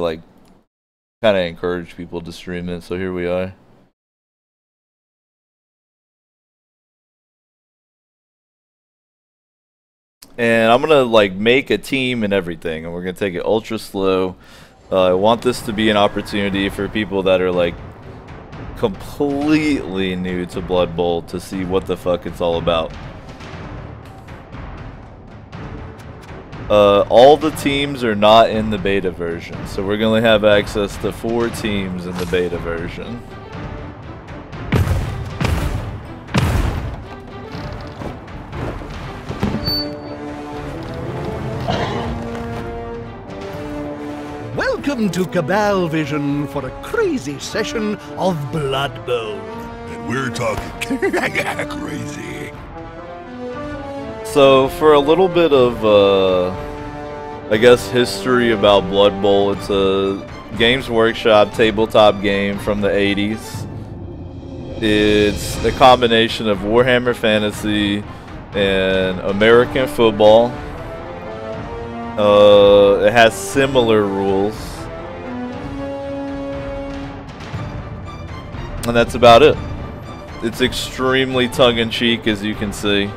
like kind of encourage people to stream it, so here we are. And I'm gonna like make a team and everything, and we're gonna take it ultra slow. I want this to be an opportunity for people that are like completely new to Blood Bowl to see what the fuck it's all about. All the teams are not in the beta version, so we're gonna have access to 4 teams in the beta version. Welcome to Cabal Vision for a crazy session of Blood Bowl. And we're talking crazy. So for a little bit of, I guess, history about Blood Bowl, it's a Games Workshop tabletop game from the 80s. It's a combination of Warhammer Fantasy and American football. It has similar rules. And that's about it. It's extremely tongue-in-cheek, as you can see.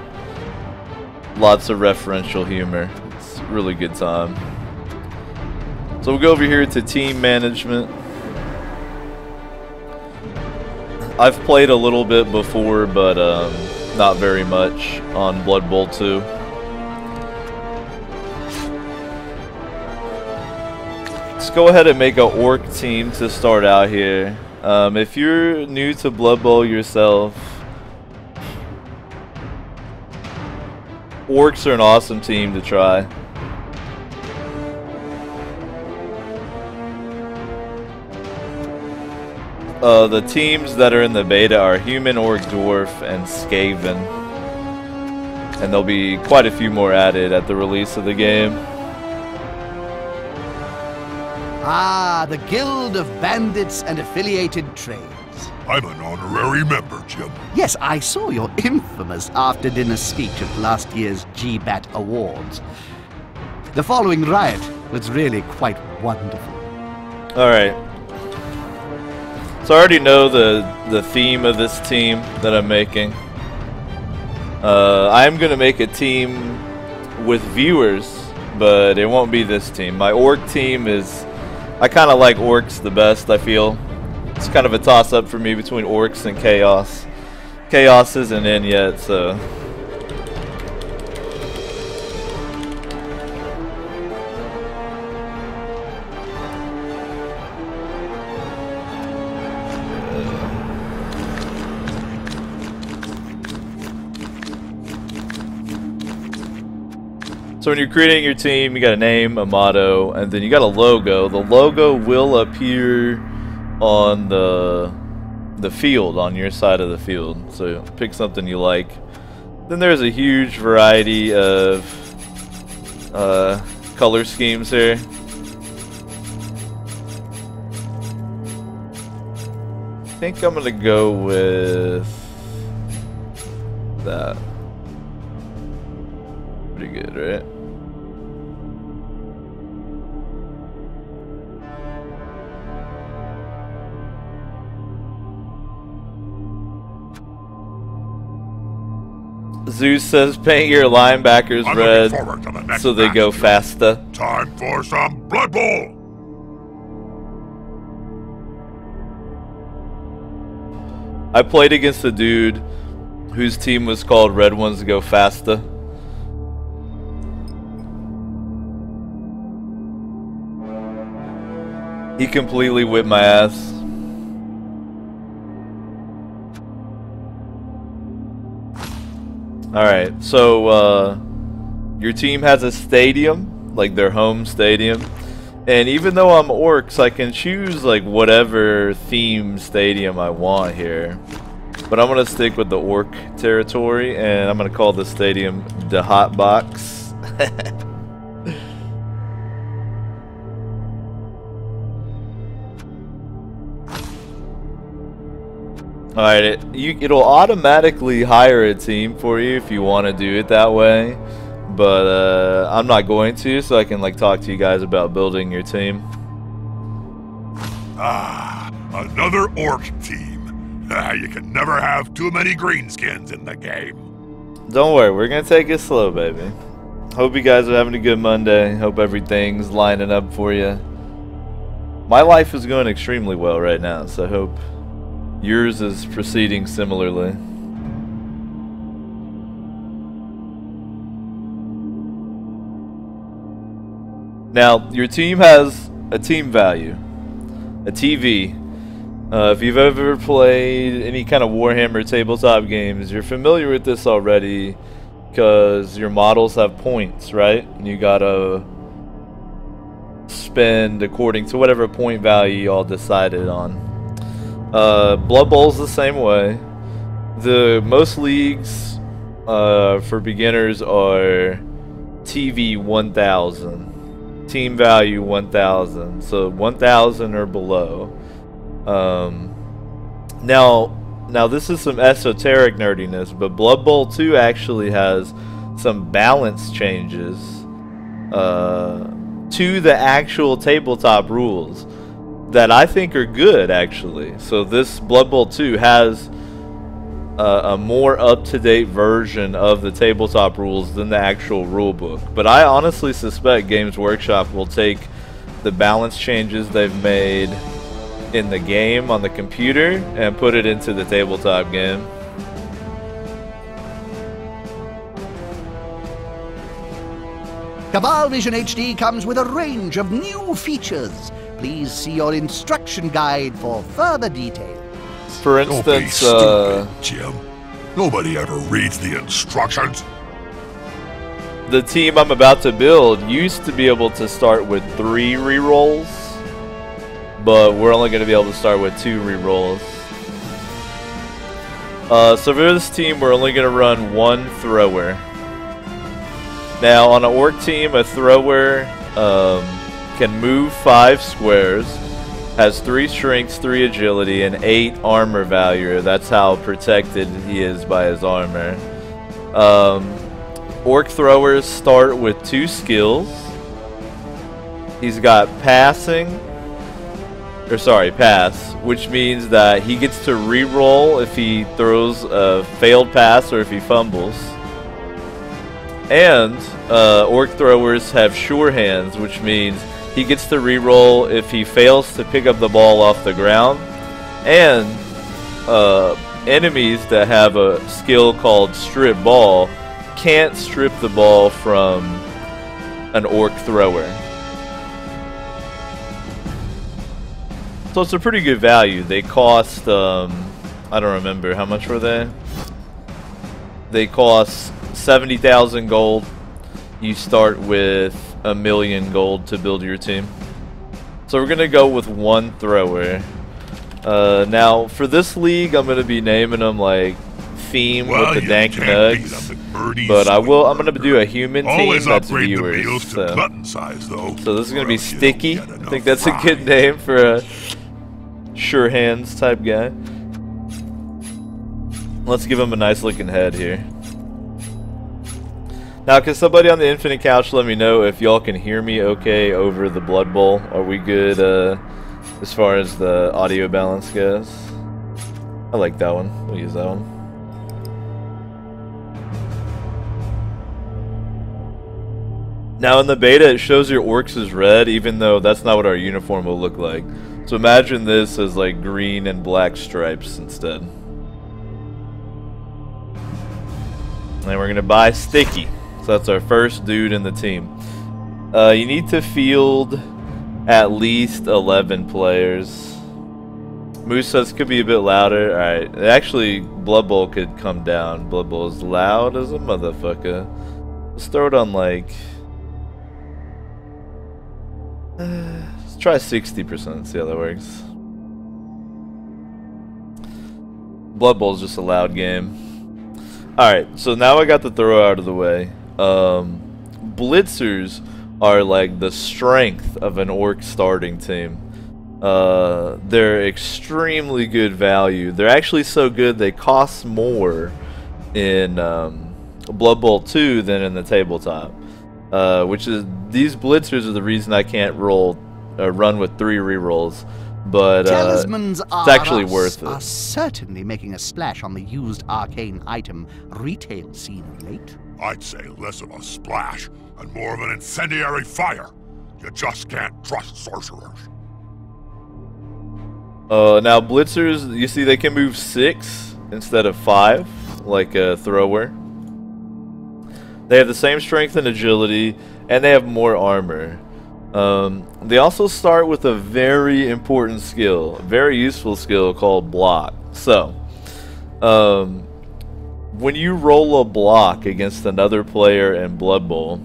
Lots of referential humor. It's a really good time. So we'll go over here to team management. I've played a little bit before, but not very much on Blood Bowl 2. Let's go ahead and make an orc team to start out here. If you're new to Blood Bowl yourself, orcs are an awesome team to try. The teams that are in the beta are Human, Orc, Dwarf, and Skaven. And there'll be quite a few more added at the release of the game. Ah, the Guild of Bandits and Affiliated Trades. I'm an honorary member, Jim. Yes, I saw your infamous after-dinner speech at last year's GBAT Awards. The following riot was really quite wonderful. Alright. So I already know the theme of this team that I'm making. I'm going to make a team with viewers, but it won't be this team. My orc team is... I kind of like orcs the best, I feel. It's kind of a toss-up for me between orcs and chaos. Chaos isn't in yet, so... So when you're creating your team, you got a name, a motto, and then you got a logo. The logo will appear on the field, on your side of the field. So pick something you like. Then there's a huge variety of color schemes here. I think I'm gonna go with that. Pretty good, right? Zeus says paint your linebackers red so they go faster. Time for some Blood Bowl! I played against a dude whose team was called Red Ones Go Faster. He completely whipped my ass. Alright, so your team has a stadium, like their home stadium. And even though I'm orcs, I can choose like whatever theme stadium I want here. But I'm gonna stick with the orc territory, and I'm gonna call the stadium the Hot Box. Alright, it'll automatically hire a team for you if you want to do it that way. But I'm not going to, so I can like talk to you guys about building your team. Ah, another orc team. You can never have too many greenskins in the game. Don't worry, we're gonna take it slow, baby. Hope you guys are having a good Monday. Hope everything's lining up for you. My life is going extremely well right now, so I hope yours is proceeding similarly. Now, your team has a team value, a TV. If you've ever played any kind of Warhammer tabletop games, you're familiar with this already because your models have points, right? And you gotta spend according to whatever point value you all decided on. Blood Bowl's the same way. The most leagues for beginners are TV 1000. Team value 1000, so 1000 or below. Now this is some esoteric nerdiness, but Blood Bowl 2 actually has some balance changes to the actual tabletop rules that I think are good, actually. So this Blood Bowl 2 has a more up-to-date version of the tabletop rules than the actual rule book. But I honestly suspect Games Workshop will take the balance changes they've made in the game on the computer and put it into the tabletop game. Cabal Vision HD comes with a range of new features. Please see your instruction guide for further details. For Don't be instance, stupid, Jim. Nobody ever reads the instructions. the team I'm about to build used to be able to start with 3 rerolls, but we're only going to be able to start with 2 rerolls. So for this team, we're only going to run 1 thrower. Now, on an orc team, a thrower can move 5 squares, has 3 strengths, 3 agility, and 8 armor value. That's how protected he is by his armor. Orc throwers start with 2 skills. He's got pass, which means that he gets to re-roll if he throws a failed pass or if he fumbles. And orc throwers have sure hands, which means he gets to re-roll if he fails to pick up the ball off the ground. And enemies that have a skill called strip ball can't strip the ball from an orc thrower. So it's a pretty good value. They cost, I don't remember, how much were they? They cost 70,000 gold. You start with 1,000,000 gold to build your team. So we're gonna go with 1 thrower. Now for this league, I'm gonna be naming them like theme with the Dank Nugz. But I'm gonna do a human team that's viewers. So this is gonna be Sticky. I think that's a good name for a sure hands type guy. Let's give him a nice looking head here. Now, can somebody on the Infinite Couch let me know if y'all can hear me okay over the Blood Bowl? Are we good as far as the audio balance goes? I like that one. We'll use that one. Now in the beta it shows your orcs as red, even though that's not what our uniform will look like. So imagine this as like green and black stripes instead. And we're gonna buy Sticky. So that's our first dude in the team. You need to field at least 11 players. Moose says could be a bit louder. Alright, actually Blood Bowl could come down. Blood Bowl is loud as a motherfucker. Let's throw it on like... let's try 60%, see how that works. Blood Bowl is just a loud game. Alright, so now I got the throw out of the way. Blitzers are like the strength of an orc starting team. They're extremely good value. They're actually so good they cost more in Blood Bowl 2 than in the tabletop. Which is, these blitzers are the reason I can't roll run with 3 rerolls, but Talismans it's actually worth are it. certainly making a splash on the used arcane item retail scene of late. I'd say less of a splash and more of an incendiary fire. You just can't trust sorcerers. Now blitzers, you see they can move 6 instead of 5, like a thrower. They have the same strength and agility, and they have more armor. They also start with a very important skill, a very useful skill called block. So, when you roll a block against another player in Blood Bowl,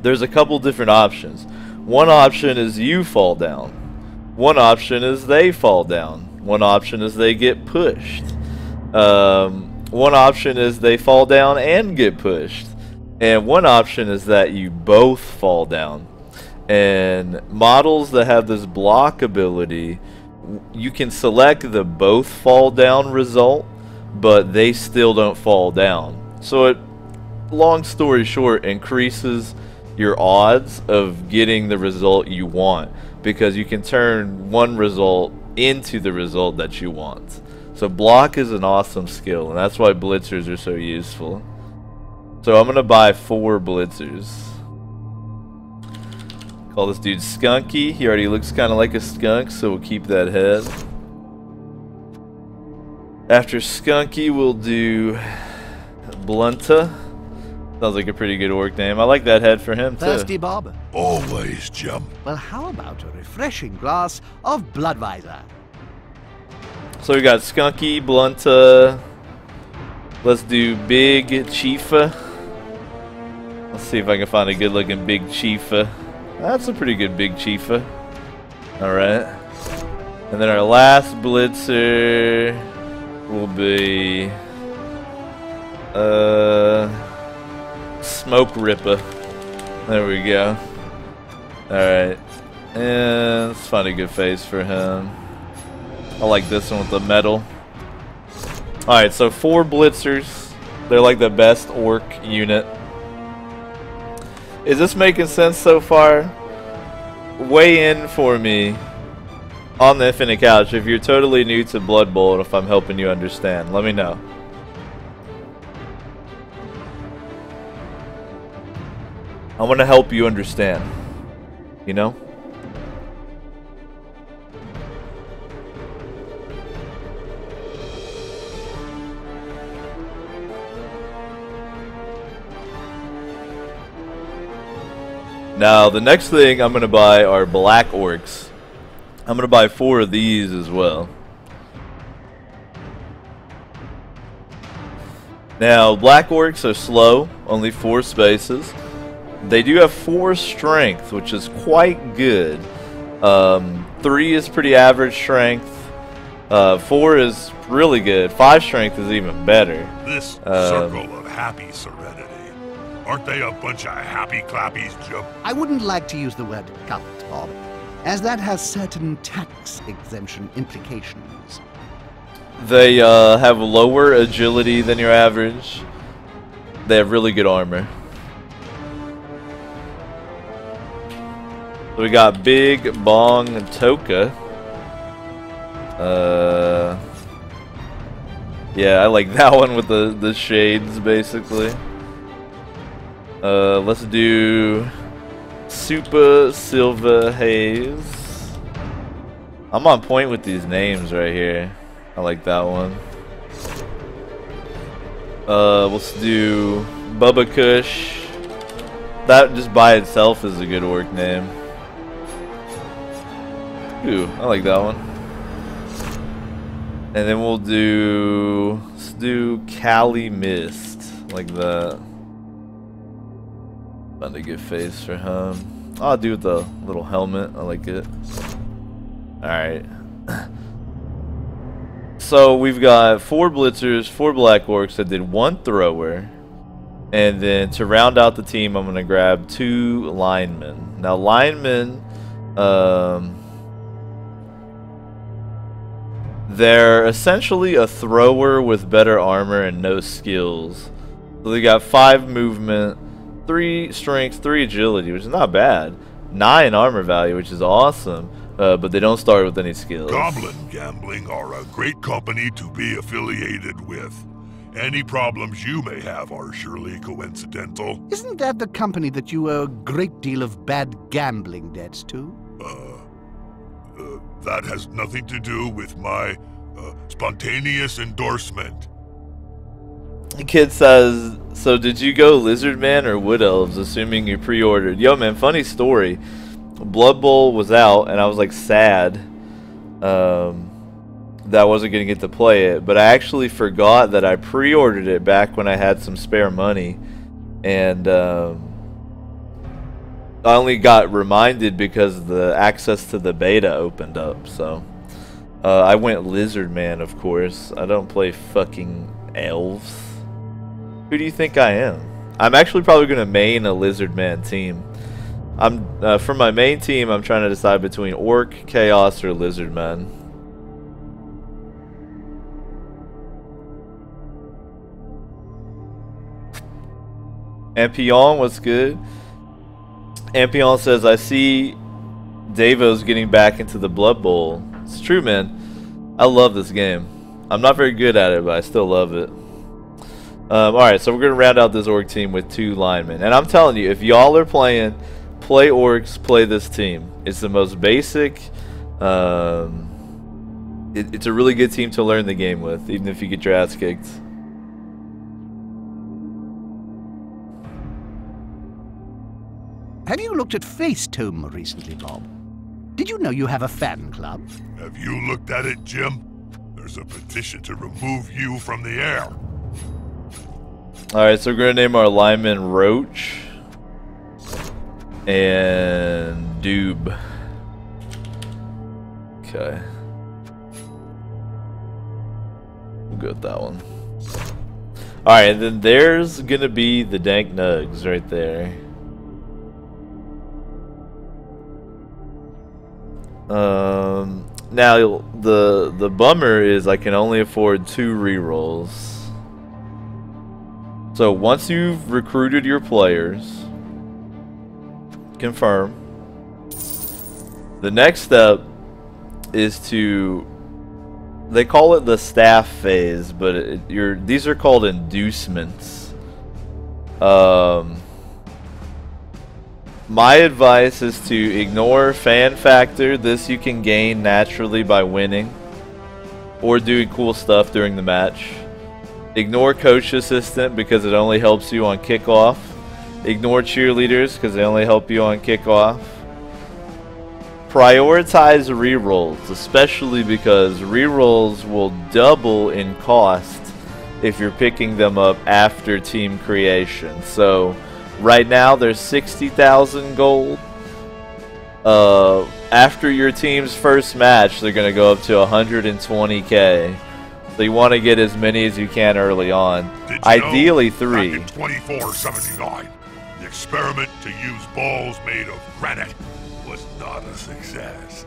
there's a couple different options. One option is you fall down. One option is they fall down. One option is they get pushed. One option is they fall down and get pushed. And one option is that you both fall down. And models that have this block ability, you can select the both fall down result, but they still don't fall down. So it, long story short, increases your odds of getting the result you want, because you can turn one result into the result that you want. So block is an awesome skill, and that's why blitzers are so useful. So I'm gonna buy 4 blitzers. Call this dude Skunky. He already looks kind of like a skunk, so we'll keep that head. After Skunky, we'll do Blunta. Sounds like a pretty good orc name. I like that head for him, too. Thirsty Bob? Always, Jim. Well, how about a refreshing glass of Bloodweiser? So we got Skunky, Blunta. Let's do Big Chifa. Let's see if I can find a good-looking Big Chifa. That's a pretty good Big Chifa. Alright. And then our last blitzer will be Smoke Ripper. There we go. Alright. And let's find a good face for him. I like this one with the metal. Alright, so 4 blitzers. They're like the best orc unit. Is this making sense so far? Weigh in for me on the Infinite Couch if you're totally new to Blood Bowl and if I'm helping you understand. Let me know. I want to help you understand. You know? Now, the next thing I'm going to buy are black orcs. I'm going to buy 4 of these as well. Now, black orcs are slow, only 4 spaces. They do have 4 strength, which is quite good. 3 is pretty average strength. 4 is really good. 5 strength is even better. This circle of happy serenity. Aren't they a bunch of happy clappies, Jim? I wouldn't like to use the word cult, Bob, as that has certain tax exemption implications. They have lower agility than your average. They have really good armor. So we got Big Bong Toka. Yeah, I like that one with the shades, basically. Let's do Super Silva Haze. I'm on point with these names right here. I like that one. Let's do Bubba Kush. That just by itself is a good orc name. Ooh, I like that one. And then let's do Cali Mist, like that. Found a good face for him. I'll do with the little helmet. I like it. Alright. So we've got 4 blitzers, 4 black orcs that did 1 thrower. And then to round out the team, I'm going to grab 2 linemen. Now linemen, they're essentially a thrower with better armor and no skills. So they got 5 movement, 3 strength, 3 agility, which is not bad. 9 armor value, which is awesome. But they don't start with any skills. Goblin Gambling are a great company to be affiliated with. Any problems you may have are surely coincidental. Isn't that the company that you owe a great deal of bad gambling debts to? That has nothing to do with my spontaneous endorsement. The kid says, so did you go Lizard Man or Wood Elves, assuming you pre-ordered? Yo, man, funny story. Blood Bowl was out, and I was, like, sad that I wasn't going to get to play it. But I actually forgot that I pre-ordered it back when I had some spare money. And I only got reminded because the access to the beta opened up. So I went Lizard Man, of course. I don't play fucking elves. Who do you think I am? I'm actually probably going to main a Lizard Man team. For my main team, I'm trying to decide between Orc, Chaos, or Lizard Man. Ampion, what's good? Ampion says, I see Davo's getting back into the Blood Bowl. It's true, man. I love this game. I'm not very good at it, but I still love it. Alright, so we're going to round out this Orc team with 2 linemen. And I'm telling you, if y'all are playing... Play Orcs, play this team. It's the most basic. It's a really good team to learn the game with, even if you get your ass kicked. Have you looked at Facetome recently, Bob? Did you know you have a fan club? Have you looked at it, Jim? There's a petition to remove you from the air. Alright, so we're going to name our lineman Roach and Doob. Okay. We'll go with that one. Alright, and then there's gonna be the Dank Nugz right there. Now the bummer is I can only afford 2 rerolls. So once you've recruited your players, confirm. The next step is to, they call it the staff phase, but these are called inducements. My advice is to ignore fan factor. This you can gain naturally by winning or doing cool stuff during the match. Ignore coach assistant because it only helps you on kickoff. Ignore cheerleaders because they only help you on kickoff. Prioritize rerolls, especially because rerolls will double in cost if you're picking them up after team creation. So right now there's 60,000 gold. After your team's first match, they're going to go up to 120k. So you want to get as many as you can early on. Ideally 3. Back in 2479, the experiment to use balls made of granite was not a success.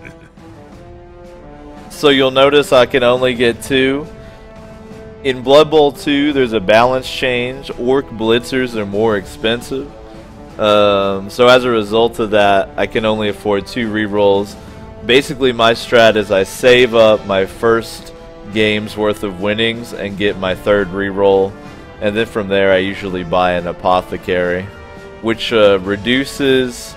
So you'll notice I can only get 2. In Blood Bowl 2, there's a balance change. Orc Blitzers are more expensive. So as a result of that, I can only afford 2 rerolls. Basically, my strat is I save up my first game's worth of winnings and get my 3rd reroll. And then from there, I usually buy an Apothecary, which reduces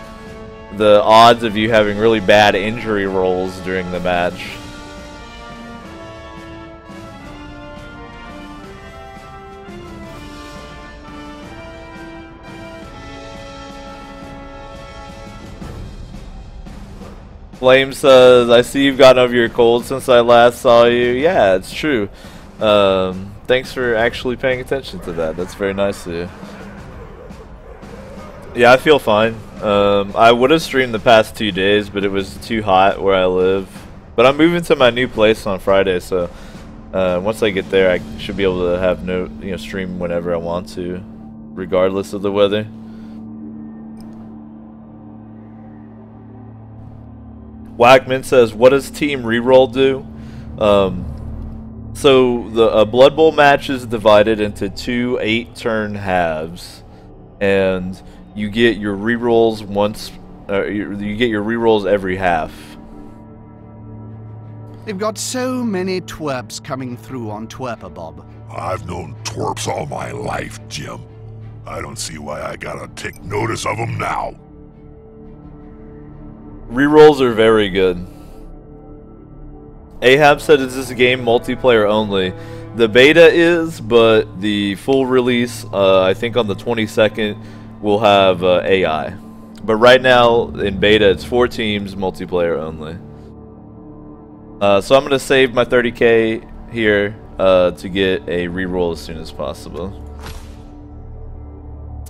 the odds of you having really bad injury rolls during the match. Flame says, I see you've gotten over your cold since I last saw you. Yeah, it's true. Thanks for actually paying attention to that. That's very nice of you. Yeah, I feel fine. I would have streamed the past 2 days, but it was too hot where I live. But I'm moving to my new place on Friday, so once I get there, I should be able to have stream whenever I want to, regardless of the weather. Whackman says, what does team reroll do? So a Blood Bowl match is divided into 2 8-turn halves, and you get your rerolls once you get your rerolls every half. They've got so many twerps coming through on Twerper Bob. I've known twerps all my life, Jim. I don't see why I gotta take notice of them now. Rerolls are very good. Ahab said, is this game multiplayer only? The beta is, but the full release, I think on the 22nd, will have AI. But right now, in beta, it's 4 teams, multiplayer only. So I'm going to save my 30k here to get a reroll as soon as possible.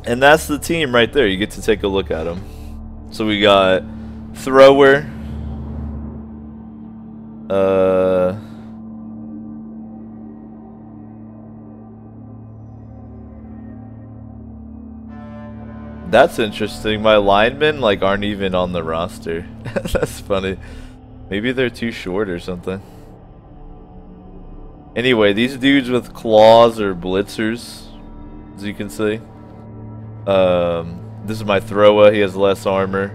And that's the team right there. You get to take a look at them. So we got Thrower. That's interesting. My linemen like aren't even on the roster. That's funny. Maybe they're too short or something. Anyway, these dudes with claws are blitzers, as you can see. This is my thrower. He has less armor.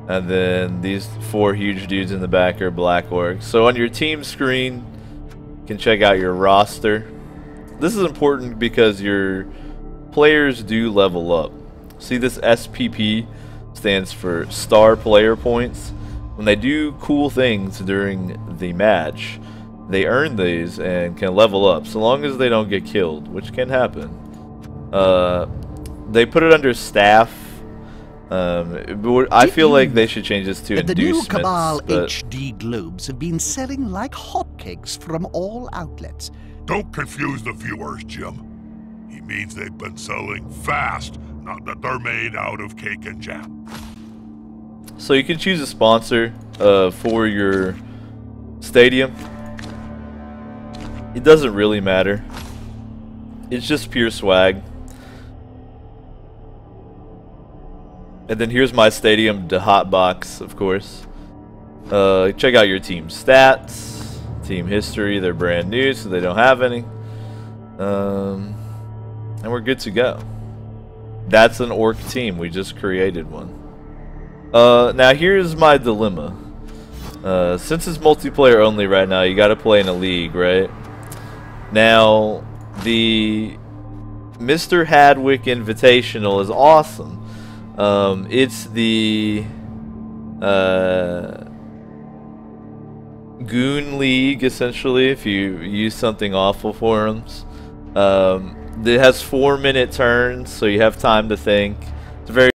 And then these 4 huge dudes in the back are black orcs. So on your team screen, you can check out your roster. This is important because your players do level up. See, this SPP stands for Star Player Points. When they do cool things during the match, they earn these and can level up, so long as they don't get killed, which can happen. They put it under staff. I feel like they should change this to inducements. The new Cabal HD globes have been selling like hotcakes from all outlets. Don't confuse the viewers, Jim. He means they've been selling fast, not that they're made out of cake and jam. So you can choose a sponsor for your stadium. It doesn't really matter. It's just pure swag. And then here's my stadium, the hot box, of course. Check out your team stats, team history. They're brand new, so they don't have any. And we're good to go. That's an orc team. We just created one. Now here's my dilemma. Since it's multiplayer only right now, you gotta play in a league, right? Now, the Mr. Hadwick Invitational is awesome. It's the Goon League, essentially, if you use something awful for them. It has 4-minute turns, so you have time to think. It's very